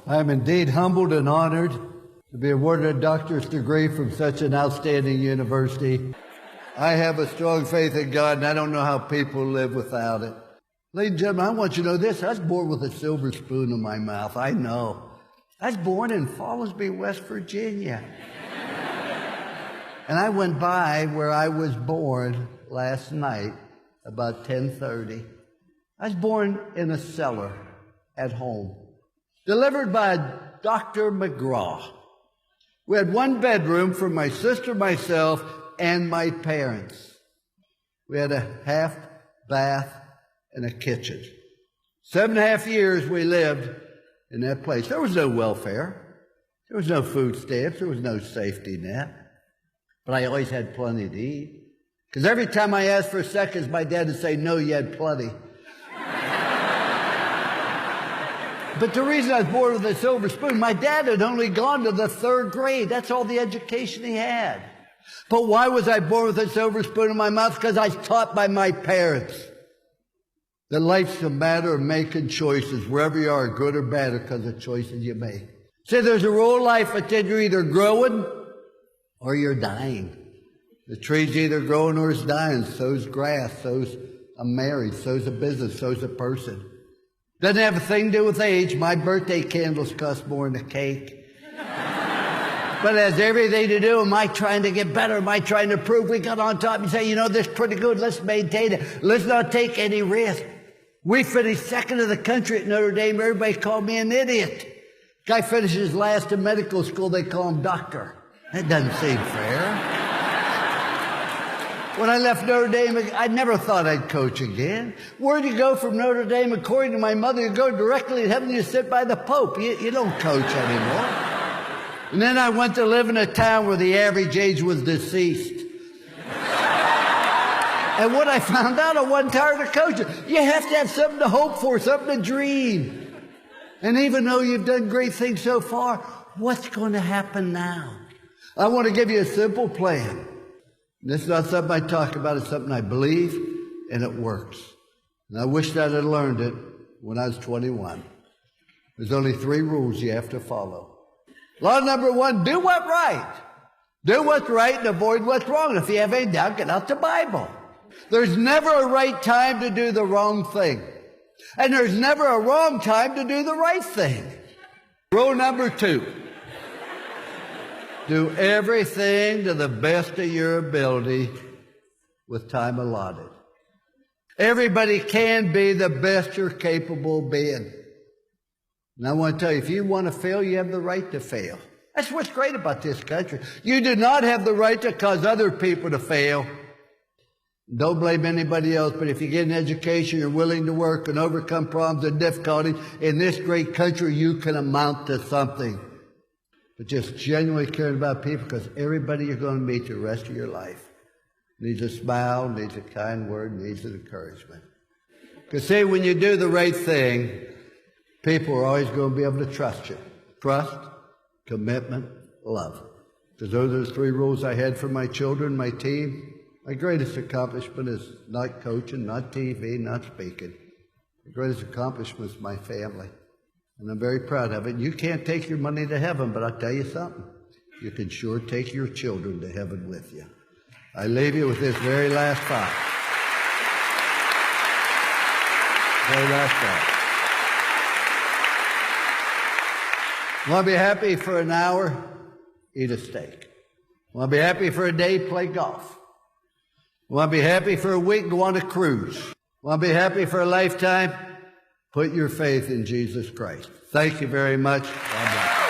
I am indeed humbled and honored to be awarded a doctorate degree from such an outstanding university. I have a strong faith in God, and I don't know how people live without it. Ladies and gentlemen, I want you to know this. I was born with a silver spoon in my mouth. I know. I was born in Fallsby, West Virginia. And I went by where I was born last night about 10:30. I was born in a cellar at home, delivered by Dr. McGraw. We had one bedroom for my sister, myself, and my parents. We had a half bath and a kitchen. 7.5 years we lived in that place. There was no welfare. There was no food stamps. There was no safety net. But I always had plenty to eat. Because every time I asked for seconds, my dad would say, no, you had plenty. But the reason I was born with a silver spoon, my dad had only gone to the 3rd grade. That's all the education he had. But why was I born with a silver spoon in my mouth? Because I was taught by my parents that life's a matter of making choices, wherever you are, good or bad, because of choices you make. See, there's a rule in life that you're either growing or you're dying. The tree's either growing or it's dying. So's grass, so's a marriage, so's a business, so's a person. Doesn't have a thing to do with age. My birthday candles cost more than a cake. But it has everything to do. Am I trying to get better? Am I trying to prove we got on top and say, you know, this is pretty good. Let's maintain it. Let's not take any risk. We finished 2nd in the country at Notre Dame. Everybody called me an idiot. Guy finishes last in medical school. They call him doctor. That doesn't seem fair. When I left Notre Dame, I never thought I'd coach again. Where'd you go from Notre Dame? According to my mother, you go directly to heaven, you sit by the Pope. You don't coach anymore. And then I went to live in a town where the average age was deceased. And what I found out, I wasn't tired of coaching. You have to have something to hope for, something to dream. And even though you've done great things so far, what's going to happen now? I want to give you a simple plan. This is not something I talk about, it's something I believe, and it works. And I wish that I'd learned it when I was 21. There's only 3 rules you have to follow. Law number 1, do what's right. Do what's right and avoid what's wrong. If you have any doubt, get out the Bible. There's never a right time to do the wrong thing. And there's never a wrong time to do the right thing. Rule number 2. Do everything to the best of your ability with time allotted. Everybody can be the best you're capable of being. And I want to tell you, if you want to fail, you have the right to fail. That's what's great about this country. You do not have the right to cause other people to fail. Don't blame anybody else, but if you get an education, you're willing to work and overcome problems and difficulties, in this great country, you can amount to something. But just genuinely caring about people, because everybody you're going to meet the rest of your life needs a smile, needs a kind word, needs an encouragement. Because see, when you do the right thing, people are always going to be able to trust you. Trust, commitment, love. Because those are the 3 rules I had for my children, my team. My greatest accomplishment is not coaching, not TV, not speaking. The greatest accomplishment is my family. And I'm very proud of it. You can't take your money to heaven, but I'll tell you something. You can sure take your children to heaven with you. I leave you with this very last thought. Very last thought. Want to be happy for an hour? Eat a steak. Want to be happy for a day? Play golf. Want to be happy for a week? Go on a cruise. Want to be happy for a lifetime? Put your faith in Jesus Christ. Thank you very much. God bless.